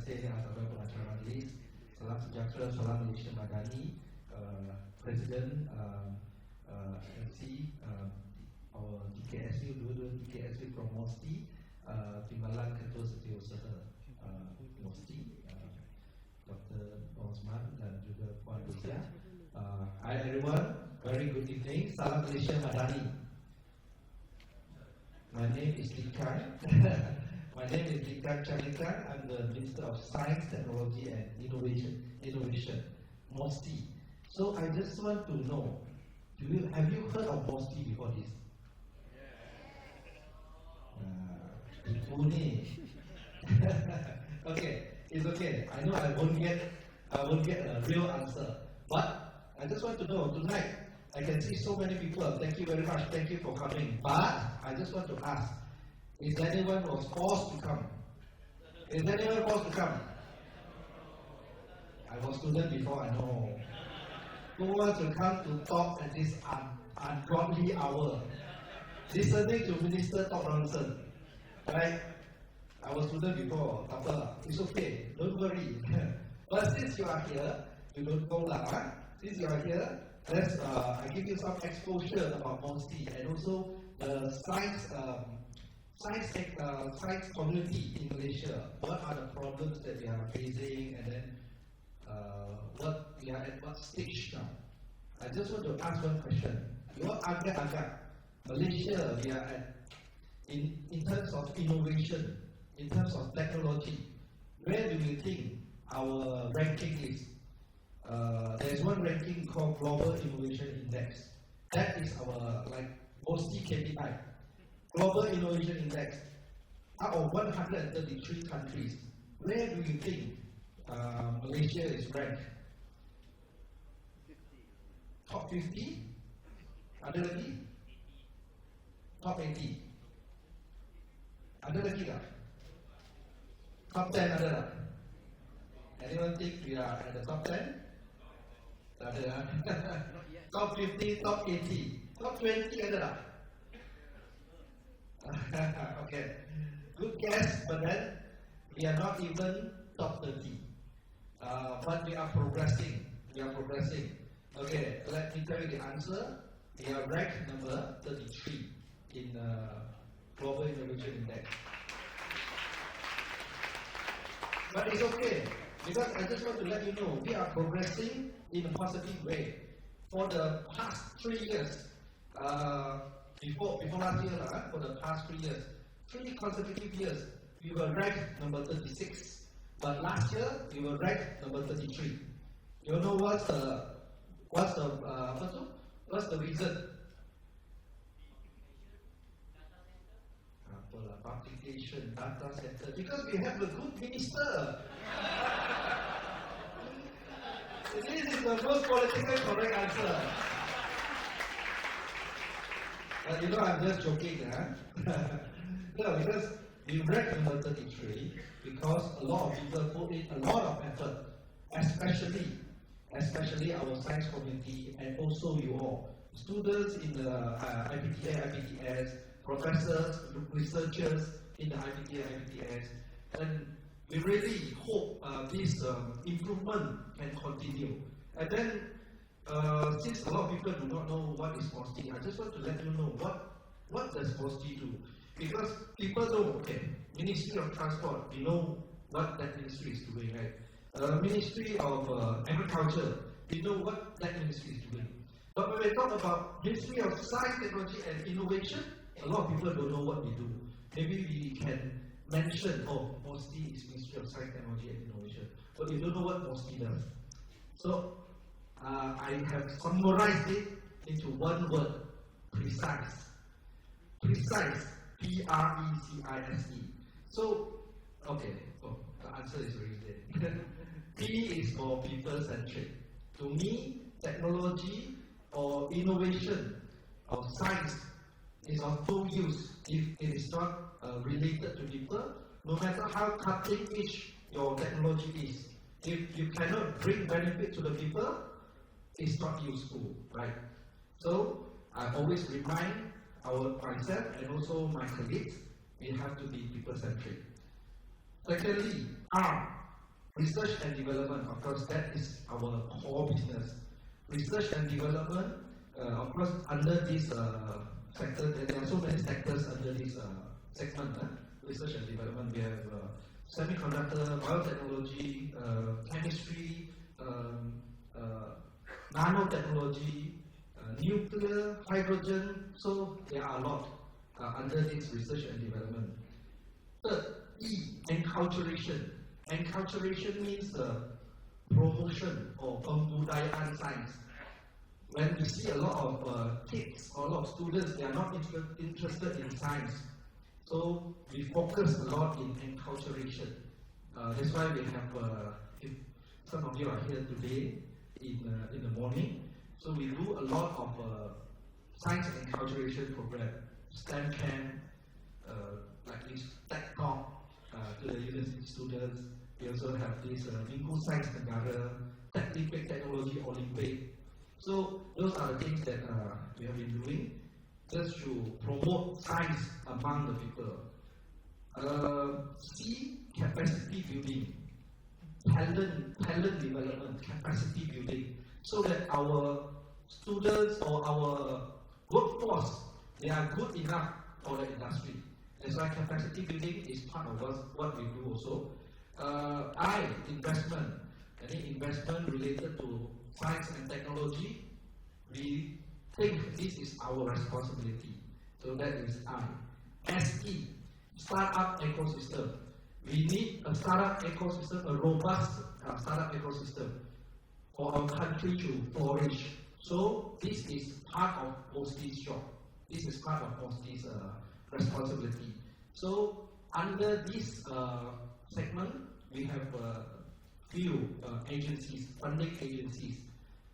kasih saudara pengacara majelis. Salam sejahtera, salam Malaysia Madani, Presiden MC, our TKSU, dua-dua TKSU from Mosti, Timbalan Ketua Setiausaha Mosti, Dr. Osman dan juga Puan Lucia. Hi everyone, very good evening. Salam Malaysia Madani. My name is Kang. My name is Kang Chang. I'm the Minister of Science, Technology and Innovation, Mosti. So I just want to know, have you heard of Mosti before this? Okay, it's okay. I know I won't get a real answer, but I just want to know tonight. I can see so many people. Thank you very much. Thank you for coming. But I just want to ask: is anyone was forced to come? Is anyone forced to come? I was student before. I know. Who wants to come to talk at this ungodly hour, listening to minister talk nonsense? Right? I was student before. It's okay. Don't worry. But since you are here, you don't go lah. Since you are here, I give you some exposure about Mosti and also the science community in Malaysia. What are the problems that we are facing, and then what we are at what stage now? I just want to ask one question. Your agak-agak Malaysia, we are at in terms of innovation, in terms of technology. Where do you think our ranking is? There's one ranking called Global Innovation Index. That is our Mosti KPI. Global Innovation Index. Out of 133 countries, where do you think Malaysia is ranked? 50. Top 50? Ada lagi? Top 80? Ada lagi tak? Top 10 ada tak? Anyone think we are at the top 10? Tak ada. Top 50, top 80, top 20 ada tak? Okay, good guess, but then we are not even top 30. But we are progressing. Okay, let me tell you the answer. We are ranked number 33 in Global Innovation Index. But it's okay, because I just want to let you know we are progressing in a positive way. For the past 3 years, before last year, for the past 3 years, 3 consecutive years, we were ranked number 36. But last year, we were ranked number 33. You know what's the reason? Publication, data center. Because we have a good minister. This is the most politically correct answer. But you know, I'm just joking, No, because we ranked number 33 because a lot of people put in a lot of effort, especially our science community and also you all, students in the IPTA, IPTS, professors, researchers in the IPTA, IPTS, and we really hope this improvement can continue. And then, since a lot of people do not know what is Mosti, I just want to let you know what does Mosti do. Because people know, okay, Ministry of Transport, we know what that ministry is doing, right? Ministry of Agriculture, we know what that ministry is doing. But when we talk about Ministry of Science, Technology and Innovation, a lot of people don't know what we do. Maybe we can mention, Mosti is Ministry of Science, Technology and Innovation, but you don't know what Mosti does. So, I have summarized it into one word: precise. Precise. P-R-E-C-I-S-E. So, okay, the answer is very clear. P is for people-centric. To me, technology or innovation or science is of no use if it is not related to people, no matter how cutting edge your technology is. If you cannot bring benefit to the people, it's not useful, right? So, I always remind myself and also my colleagues, we have to be people-centric. Secondly, R. Research and development, of course, that is our core business. Research and development, of course, under this sector, there are so many sectors under this segment. Research and development, we have semiconductor, biotechnology, chemistry, nanotechnology, nuclear, hydrogen. So there are a lot under this research and development. Third, E, enculturation. Enculturation means promotion or pembudayaan science. When we see a lot of kids or a lot of students, they are not interested in science. So we focus a lot in enculturation. That's why we have, if some of you are here today in the morning, so we do a lot of science enculturation program, STEM camp, like this TECHtalks to the university students. We also have this Minggu Science Negara, Technology Olympic. So those are the things that we have been doing just to promote science among the people. C, capacity building, talent development, capacity building, so that our students or our workforce, they are good enough for the industry. That's why capacity building is part of what we do also. I, investment, any investment related to science and technology, we think this is our responsibility. So that is I. SE, startup ecosystem. We need a startup ecosystem, a robust startup ecosystem for our country to flourish. So this is part of Posti's job. This is part of Posti's responsibility. So under this segment, we have few agencies, funding agencies,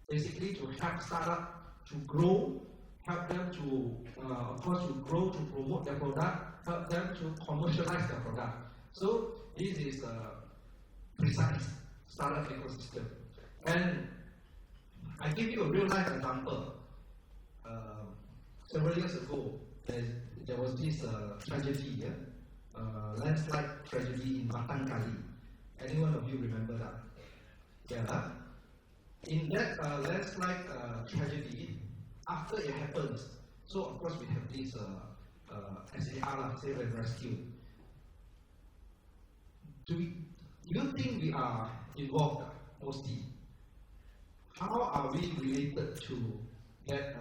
basically to help startup to grow, help them to, of course, to grow, to promote their product, help them to commercialize their product. So this is a precise startup ecosystem. And I give you a real life example. Several years ago, there was this tragedy, landslide tragedy in Batang Kali. Any one of you remember that? Yeah. In that landslide tragedy, after it happens, so of course we have this SAR, Save and Rescue. Do you think we are involved, mostly? How are we related to that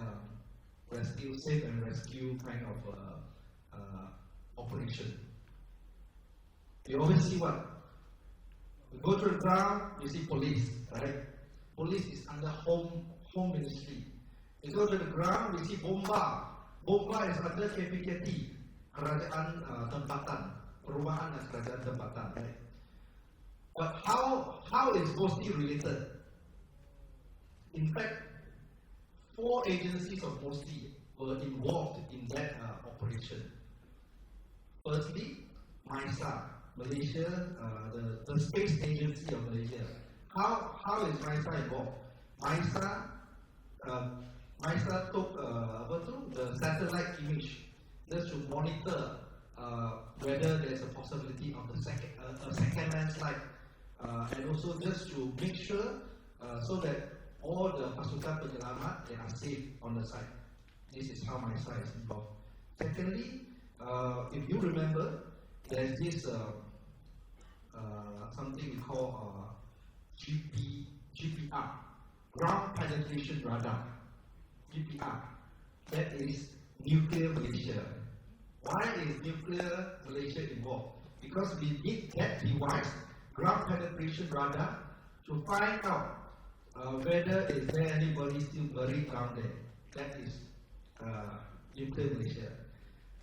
rescue, save and rescue kind of operation? You always see what? We go to the ground, you see police, right? Police is under home ministry. We go to the ground, we see bomba. Bomba is under KPKT, Kerajaan Tempatan, Perumahan dan Kerajaan Tempatan, right? But how is Posti related? In fact, 4 agencies of Posti were involved in that operation. Firstly, MISA, Malaysia, the Space Agency of Malaysia. How is MISA involved? MISA took the satellite image just to monitor whether there's a possibility of a second landslide, and also just to make sure so that all the pasukan penyelamat, they are safe on the site. This is how MISA is involved. Secondly, if you remember, there's this something we call GPR, Ground Penetration Radar. GPR, that is Nuclear Malaysia. Why is Nuclear Malaysia involved? Because we need that device, Ground Penetration Radar, to find out whether is there anybody still buried down there. That is Nuclear Malaysia.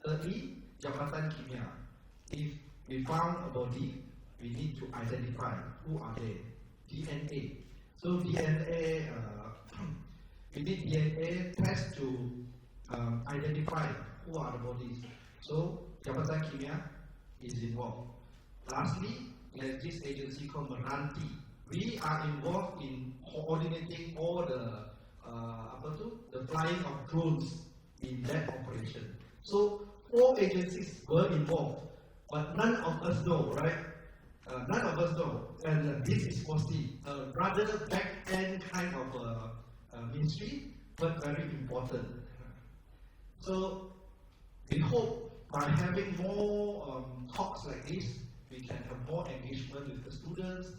Thirdly, Jabatan Kimia. If we found a body, we need to identify who are they. DNA. So DNA, we need DNA test to identify who are the bodies. So Jabatan Kimia is involved. Lastly, there's this agency called Meranti. We are involved in coordinating all the flying of drones in that operation. So 4 agencies were involved, but none of us know, right? None of us know, and this is mostly a rather back-end kind of ministry, but very important. So we hope by having more talks like this, we can have more engagement with the students,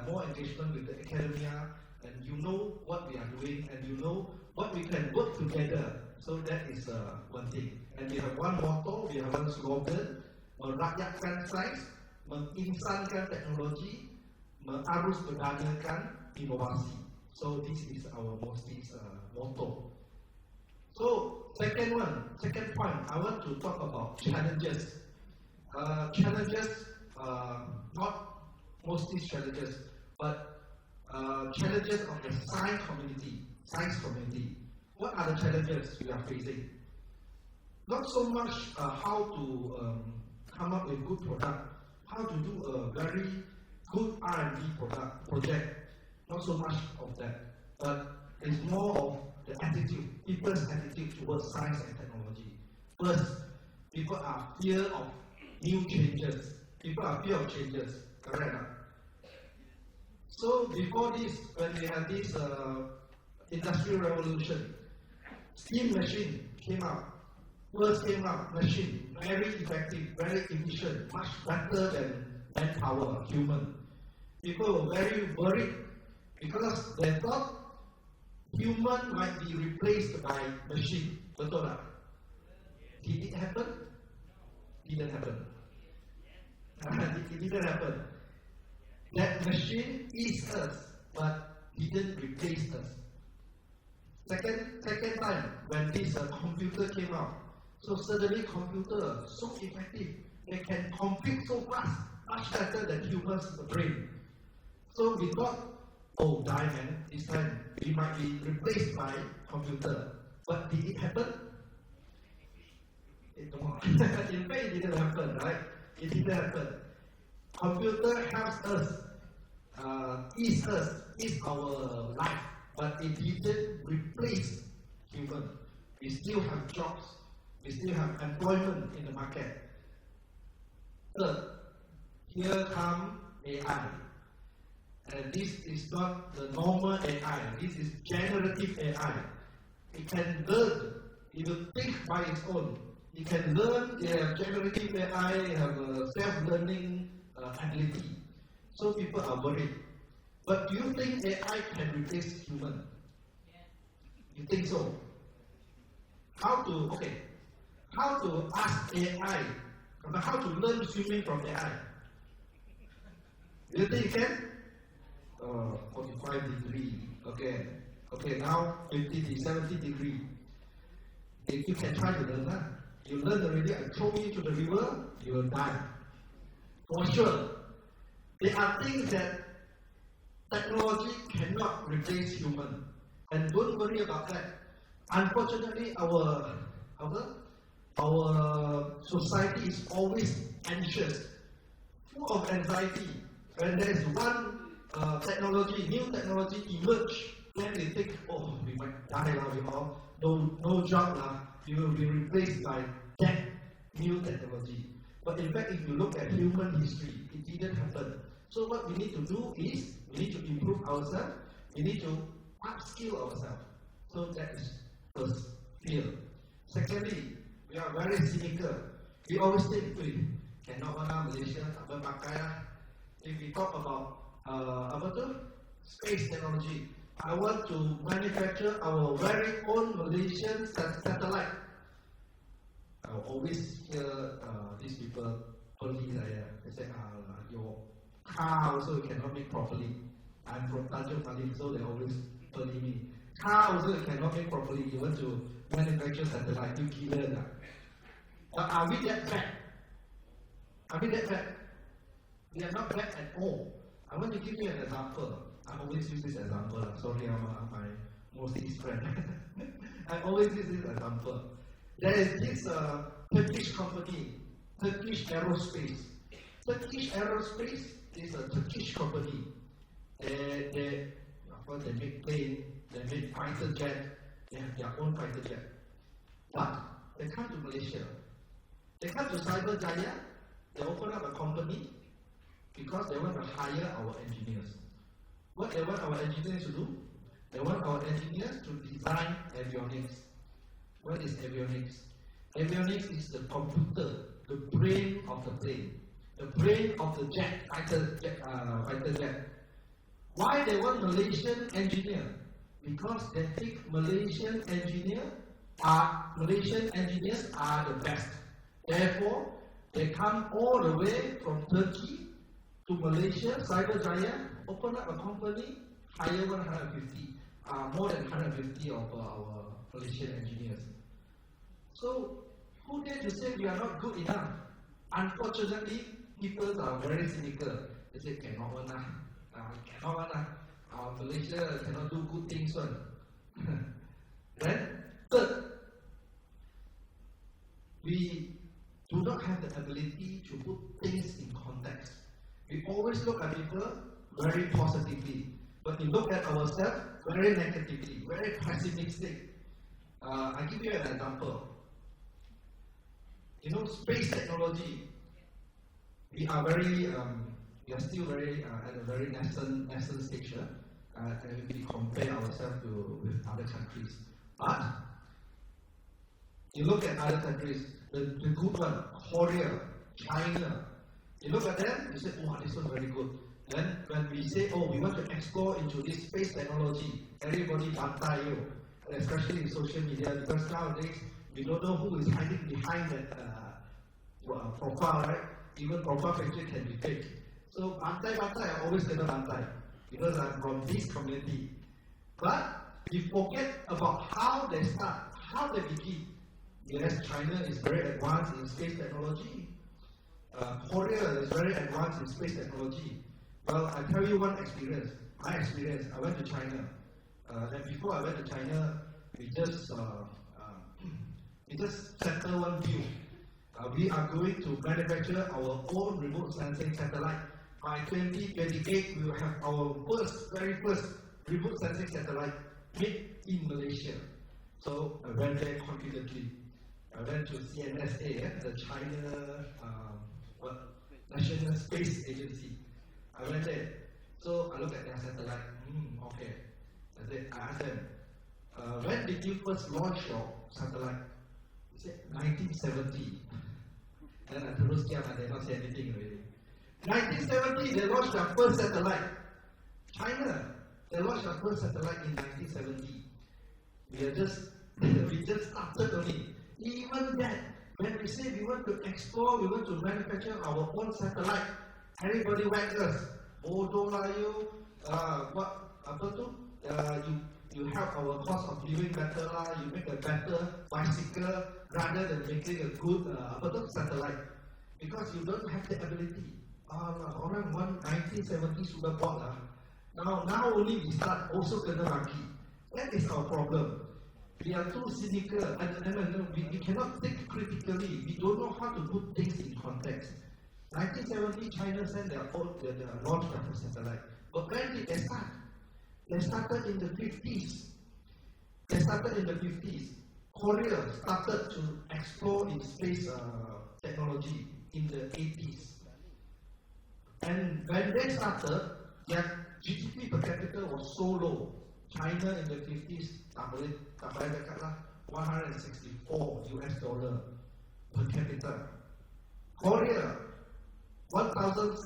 more engagement with the academia, and you know what we are doing, and you know what we can work together. So that is one thing. And we have one motto, we have one slogan, merakyatkan sains, menginsankan teknologi, mengarus berdayakan inovasi. So this is our motto. So second point, I want to talk about challenges. Not mostly challenges, but challenges of the science community. What are the challenges we are facing? Not so much how to come up with good product, how to do a very good R&D project. Not so much of that, but it's more of the attitude, people's attitude towards science and technology. First, people are fear of new changes. People are fear of changes, correct? So before this, when we had this industrial revolution, steam machine came out. First came out, machine, very effective, very efficient, much better than manpower, human. People were very worried because they thought human might be replaced by machine. Betul tak? Did it happen? Didn't happen. It didn't happen. That machine is us, but didn't replace us. Second time, when this computer came out, so suddenly computer so effective, they can compute so fast, much better than humans' brain. So we thought, oh, man, this time we might be replaced by computer. But did it happen? In fact, it didn't happen, right? It didn't happen. Computer helps us, is our life, but it didn't replace human. We still have jobs, we still have employment in the market. Third, here come AI. And this is not the normal AI, this is generative AI. It can learn, it will think by its own. It can learn, they have generative AI, they have a self-learning ability. So people are worried. But do you think AI can replace human? You think so? How to ask AI, how to learn swimming from AI? Do you think it can? 45 degree, okay, now 50, 70 degree. If you can try to learn that, you learn already, I throw you to the river, you will die. For sure. There are things that technology cannot replace human. And don't worry about that. Unfortunately, our society is always anxious, full of anxiety. When there is one new technology emerge, then they think, oh, we might die now, we all no job now, we will be replaced by that new technology. But in fact, if you look at human history, it didn't happen. So what we need to do is, we need to improve ourselves, we need to upskill ourselves. So that is first, fear. Secondly, we are very cynical. We always think, cannot Malaysia, tak pakai lah. If we talk about space technology, I want to manufacture our very own Malaysian satellite. I always hear these people bully saya. They say, your car also you cannot make properly. I'm from Tanjung Palim, so they always bully me. Car also you cannot make properly. You want to manufacture satellite, you killer lah. But are we that bad? Are we that bad? We are not bad at all. I want to give you an example. I always use this example. Sorry, I'm my most East friend. I always use this example. There is this Turkish company, Turkish Aerospace. Turkish Aerospace is a Turkish company. They make plane, they make fighter jet, they have their own fighter jet. But they come to Malaysia. They come to Cyberjaya, they open up a company, because they want to hire our engineers. What they want our engineers to do? They want our engineers to design avionics. What is avionics? Avionics is the computer, the brain of the plane, the brain of the fighter jet. Why they want Malaysian engineer? Because they think Malaysian engineers are the best. Therefore, they come all the way from Turkey to Malaysia, Cyber Giant, open up a company, hire 150, more than 150 of our Malaysian engineers. So, who dare to say we are not good enough? Unfortunately, people are very cynical. They say, cannot one cannot one Malaysia cannot do good things one. Then, third, we do not have the ability to put things in context. We always look at people very positively, but we look at ourselves very negatively, very pessimistic. I give you an example. Space technology. We are still very at a very nascent stage, and we compare ourselves with other countries. But you look at other countries, the good one, Korea, China. You look at them, you say, oh, this was very good. Then when we say, oh, we want to explore into this space technology, everybody bantai you, especially in social media, because nowadays we don't know who is hiding behind that profile, right? Even profile picture can be fake. So bantai, I always get a bantai because I'm from this community. But we forget about how they start, how they begin. Yes, China is very advanced in space technology. Korea is very advanced in space technology. Well, I tell you one experience. My experience, I went to China. And before I went to China, we just settled one view. We are going to manufacture our own remote sensing satellite. By 2028, we will have our very first remote sensing satellite made in Malaysia. So I went there confidently. I went to CNSA, the China National Space Agency. I went there. So I looked at their satellite. Okay. I asked them, when did you first launch your satellite? They said 1970. Then I told them, they not say anything already. 1970, they launched their first satellite. China, they launched their first satellite in 1970. We just started only. Even that, when we say we want to explore, we want to manufacture our own satellite, everybody whack us. Bodoh lah you, you help our cost of living better lah, you make a better bicycle rather than making a good satellite. Because you don't have the ability. Orang 1970 sudah buat lah. Now only we start, also kena lagi. That is our problem. We are too cynical, and we cannot think critically. We don't know how to put things in context. 1970, China sent their launch of a satellite. But when did they start? They started in the 50s. Korea started to explore in space technology in the 80s. And when they started, their GDP per capita was so low. China in the 50s, tak bayar dekat lah, $164 per capita. Korea, $1,700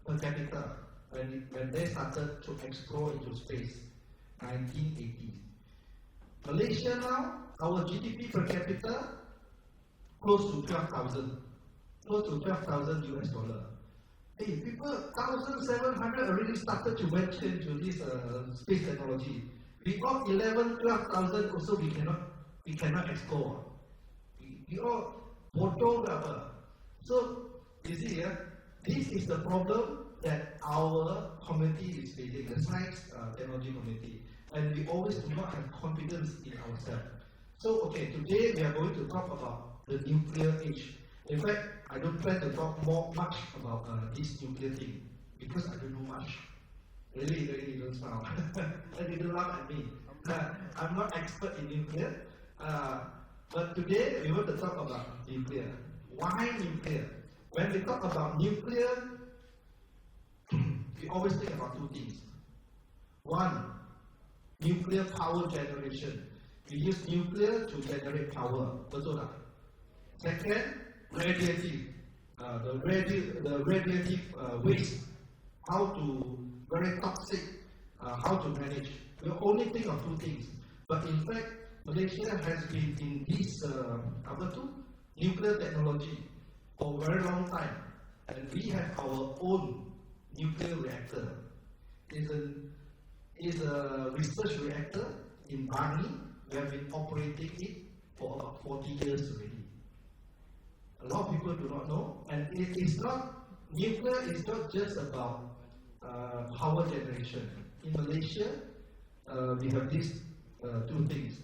per capita when they started to explore into space, 1980s. Malaysia now, our GDP per capita, close to $12,000 US. Hey, people, 1,700 already started to venture into this space technology. We got 12,000 also we cannot explore. We all bodoh apa. So, you see, this is the problem that our community is facing, the science technology community. And we always do not have confidence in ourselves. So, okay, today we are going to talk about the nuclear age. In fact, I don't plan to talk much about this nuclear thing because I don't know much. Really, you don't smile. And you don't laugh at me. I'm not expert in nuclear. But today we want to talk about nuclear. Why nuclear? when we talk about nuclear, we always think about two things. One, nuclear power generation. We use nuclear to generate power. Betul tak? Second, radiative. The radiative waste. How to, very toxic, how to manage. We only think of two things. But in fact, Malaysia has been in this nuclear technology for a very long time. And we have our own nuclear reactor. It's a research reactor in Bani. We have been operating it for about 40 years already. A lot of people do not know, and it is not, nuclear is not just about power generation. In Malaysia, we have these two things.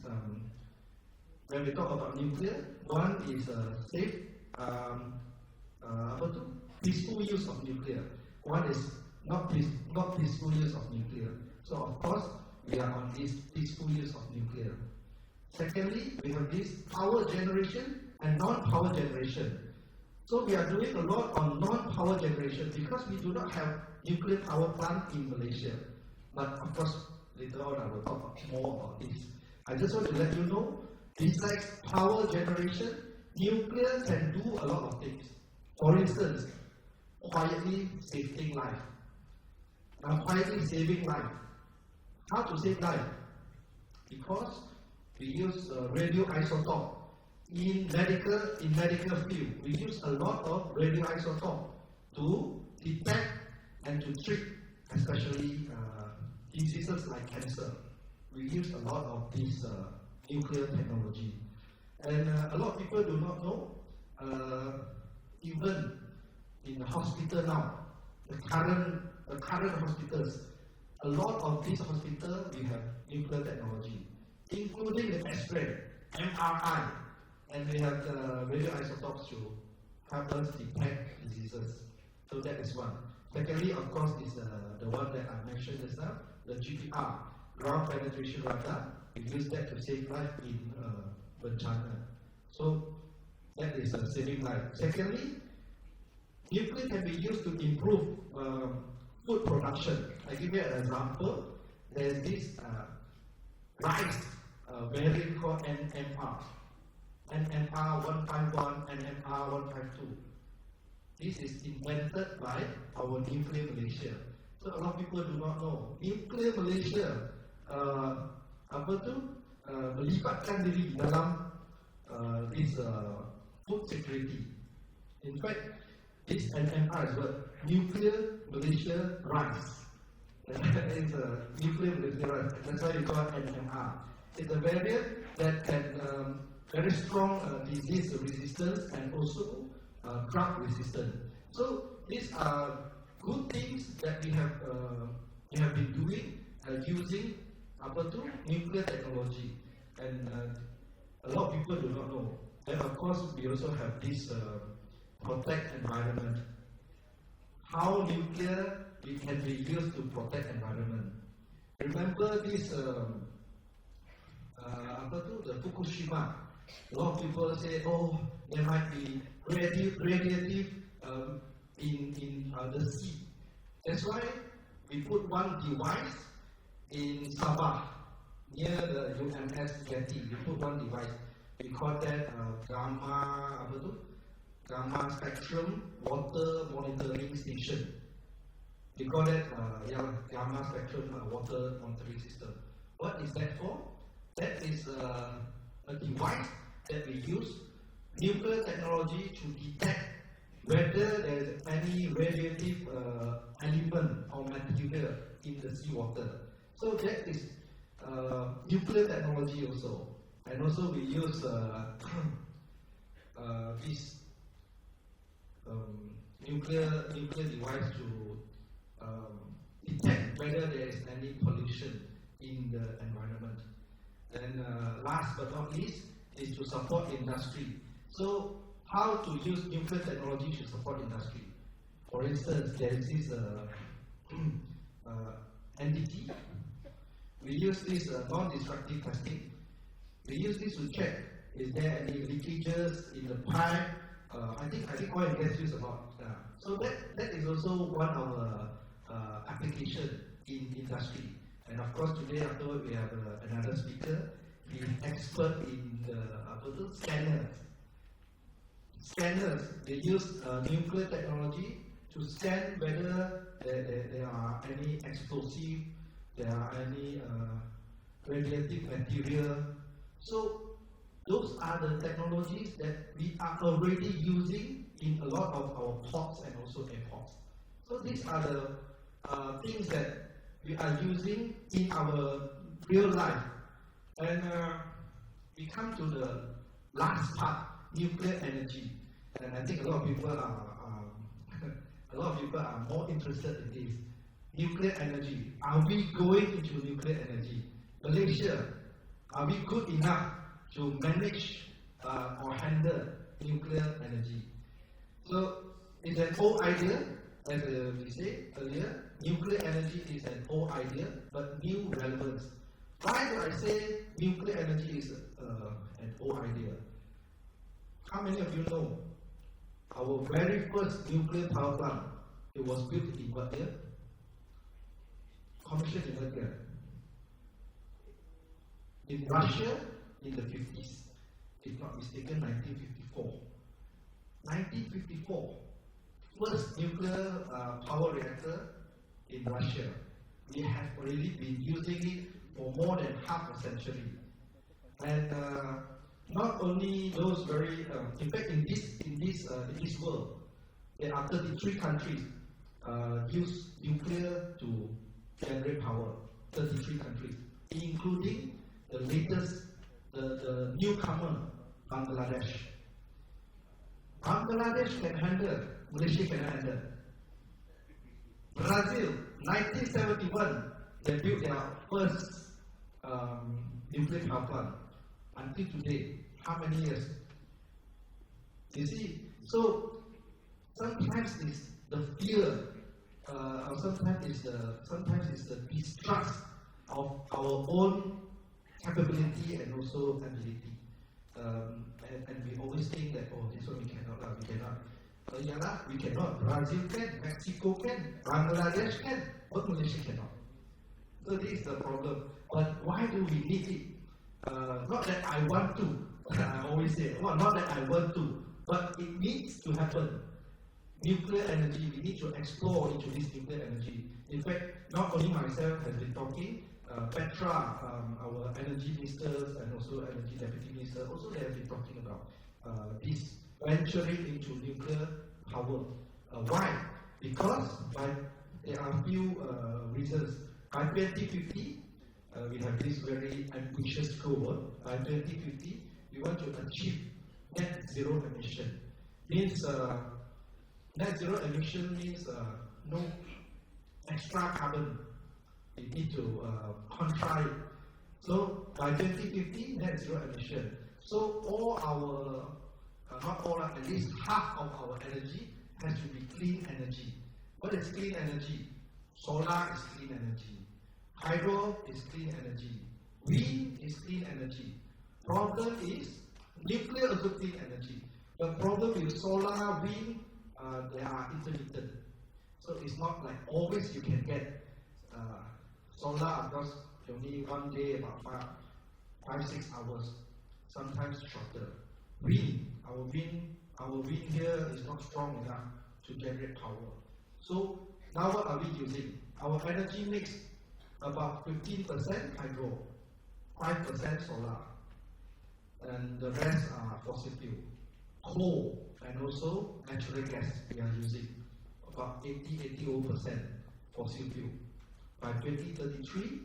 When we talk about nuclear, one is safe, peaceful use of nuclear. One is not peaceful use of nuclear. So of course, we are on this peaceful use of nuclear. Secondly, we have this power generation and non-power generation. So we are doing a lot on non-power generation because we do not have nuclear power plant in Malaysia. But of course, later on I will talk more about this. I just want to let you know, besides power generation, nuclear can do a lot of things. For instance, quietly saving life. Quietly saving life. How to save life? Because we use radioisotope. In medical field, we use a lot of radioisotope to detect and to treat, especially diseases like cancer. We use a lot of this nuclear technology. And a lot of people do not know, even in the hospital now, the current hospitals, a lot of these hospitals, we have nuclear technology, including the X-ray, MRI, and we have the radioisotopes to help us detect diseases. So that is one. Secondly, of course, is the one that I mentioned just now, the GPR, ground penetration radar. We use that to save life in bencana. So that is saving life. Secondly, nuclear can be used to improve food production. I give you an example. There's this rice variant called NMR. NMR 151 and NMR 152. This is invented by our Nuclear Malaysia. So a lot of people do not know. Nuclear Malaysia melibatkan diri dalam this food security. In fact, this NMR is what Nuclear Malaysia Rice. That is Nuclear Malaysia Rice. That's why we call it NMR. It's a variant that can very strong disease resistance and also drug resistance. So these are good things that we have been doing using nuclear technology, and a lot of people do not know. And of course, we also have this protect environment. How nuclear it can be used to protect environment. Remember this the Fukushima. A lot of people say, oh, there might be radiative in the sea. That's why we put one device in Sabah, near the UMS jetty. We put one device. We call that gamma spectrum water monitoring station. We call that gamma spectrum water monitoring system. What is that for? That is a device that we use nuclear technology to detect whether there is any radiative element or material in the seawater. So that is nuclear technology also. And also we use this nuclear device to detect whether there is any pollution in the environment. And last but not least is to support industry. So how to use nuclear technology to support industry? For instance, there is this NDT. We use this non-destructive testing. We use this to check is there any leakages in the pipe, I think oil and gas use a lot. So that is also one of the application in industry. And of course today afterward we have another speaker. He is expert in the scanners. Scanners, they use nuclear technology to scan whether there are any explosive, there are any radioactive material. So those are the technologies that we are already using in a lot of our ports and also airports. So these are the things that we are using in our real life. And we come to the last part, nuclear energy. And I think a lot of people are more interested in this. Nuclear energy. Are we going into nuclear energy? Malaysia, are we good enough to manage or handle nuclear energy? So it's an old idea, as we said earlier. Nuclear energy is an old idea, but new relevance. Why do I say nuclear energy is an old idea? How many of you know our very first nuclear power plant, it was built in what year? Commissioned in what year? In Russia in the 50s. If not mistaken, 1954. 1954, first nuclear power reactor in Russia. We have already been using it for more than half a century. And not only those very, in fact, in this world, there are 33 countries use nuclear to generate power. 33 countries, including the latest, the newcomer, Bangladesh. Bangladesh can handle, Malaysia can handle. Brazil, 1971, they built their first nuclear power plant. Until today, how many years? You see, so sometimes it's the fear, or sometimes it's the distrust of our own capability and also ability. And we always think that, oh, this one we cannot. We cannot. Brazil can, Mexico can, Bangladesh can, but Malaysia cannot. So this is the problem. But why do we need it? Not that I want to. I always say, well, not that I want to, but it needs to happen. Nuclear energy, we need to explore into this nuclear energy. In fact, not only myself has been talking, Petra, our energy ministers and also energy deputy minister, also they have been talking about this venturing into nuclear power. Why? Because there are a few reasons. By 2050, we have this very ambitious goal. By 2050, we want to achieve net zero emission. Means net zero emission means no extra carbon. We need to control it. So by 2050, net zero emission. So all our, not all, at least half of our energy has to be clean energy. What is clean energy? Solar is clean energy. Hydro is clean energy. Wind is clean energy. Problem is, nuclear is also clean energy. The problem with solar, wind, they are intermittent. So it's not like always you can get solar, of course, only one day, about 5-6 hours, sometimes shorter. Wind, our wind here is not strong enough to generate power. So now what are we using? Our energy mix, about 15% hydro, 5% solar, and the rest are fossil fuel. Coal and also natural gas we are using, about 80% fossil fuel. By 2033,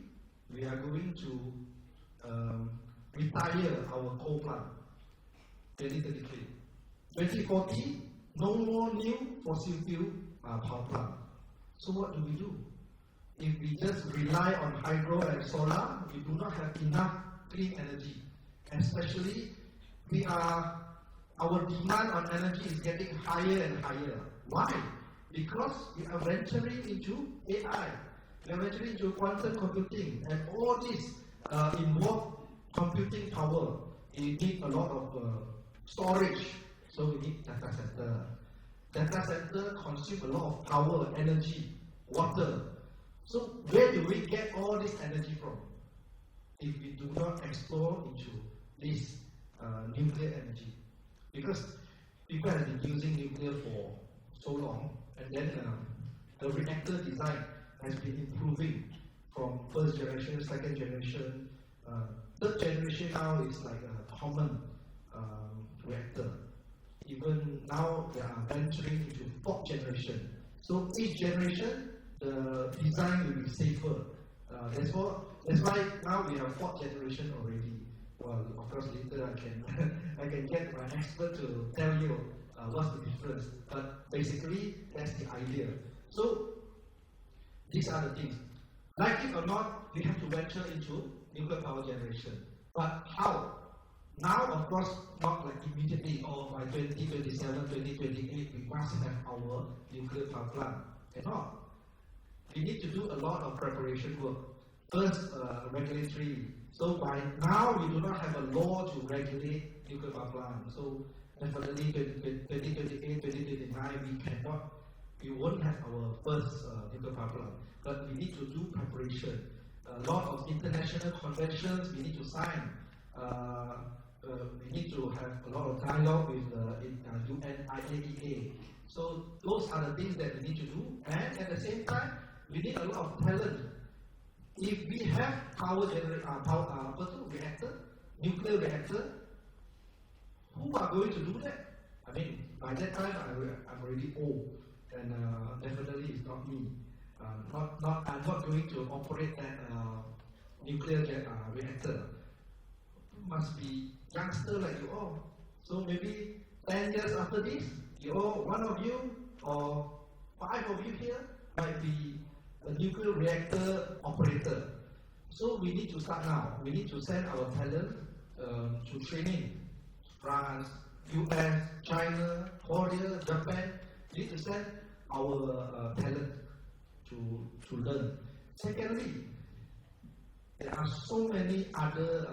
we are going to retire our coal plant. 2033. 2040, no more new fossil fuel power plant. So what do we do? If we just rely on hydro and solar, we do not have enough clean energy. Especially, our demand on energy is getting higher and higher. Why? Because we are venturing into AI. We are venturing into quantum computing, and all this involve computing power. You need a lot of storage. So we need data center. Data center consume a lot of power, energy, water. So where do we get all this energy from? If we do not explore into this nuclear energy, because people have been using nuclear for so long, and then the reactor design has been improving from first generation, second generation, third generation now is like a common reactor. Even now they are venturing into fourth generation. So each generation, the design will be safer. That's why now we have fourth generation already. Well, of course later I can get my expert to tell you what's the difference. But basically that's the idea. So these are the things. Like it or not, we have to venture into nuclear power generation. But how? Now, of course, not like immediately or by 2027, 2028, we must have our nuclear power plant. Cannot. We need to do a lot of preparation work. First, regulatory. So by now, we do not have a law to regulate nuclear power plant. So definitely 2028, 2029, we won't have our first nuclear power plant. But we need to do preparation. A lot of international conventions we need to sign. We need to have a lot of dialogue with UN, IAEA. So those are the things that we need to do. And at the same time, we need a lot of talent. If we have reactor, nuclear reactor, who are going to do that? I mean, by that time I'm already old, and definitely it's not me. I'm not going to operate that nuclear reactor. Must be youngster like you all. So maybe 10 years after this, you all, one of you or 5 of you here might be a nuclear reactor operator. So we need to start now. We need to send our talent to training. France, US, China, Korea, Japan. We need to send our talent to learn. Secondly, there are so many other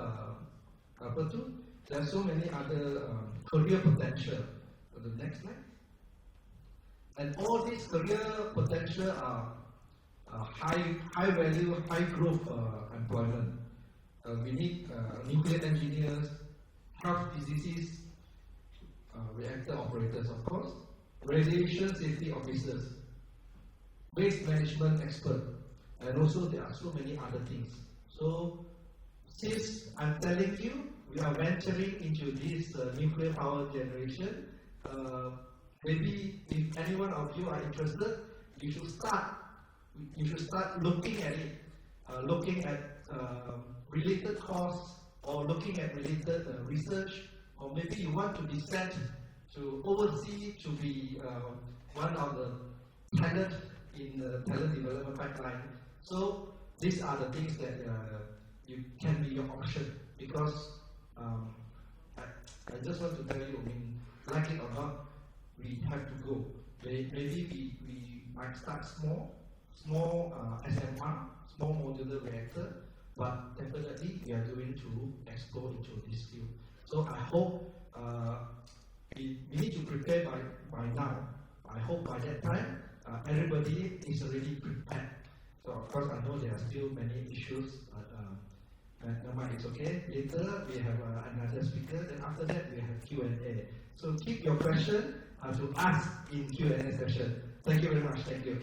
there are so many other career potential. The next slide. And all these career potential are high value, high growth employment. We need nuclear engineers, health diseases, reactor operators, of course, radiation safety officers, waste management expert, and also there are so many other things. So since I'm telling you, we are venturing into this nuclear power generation. Maybe if any one of you are interested, you should start looking at it, looking at related costs, or looking at related research, or maybe you want to be sent to overseas to be one of the talent in the talent development pipeline. So these are the things that you can be your option, because I just want to tell you, I mean, like it or not, we have to go. Maybe we might start small SMR, small modular reactor, but definitely we are going to explore into this field. So I hope we need to prepare by now. I hope by that time everybody is already prepared. So of course I know there are still many issues, but never mind, it's okay. Later we have another speaker, then after that we have Q&A. So keep your question to ask in Q&A session. Thank you very much. Thank you.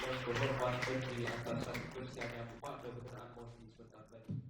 Dan berhormat bagi atas satu persiapan yang Pak Dr. Anwar sebentar lagi.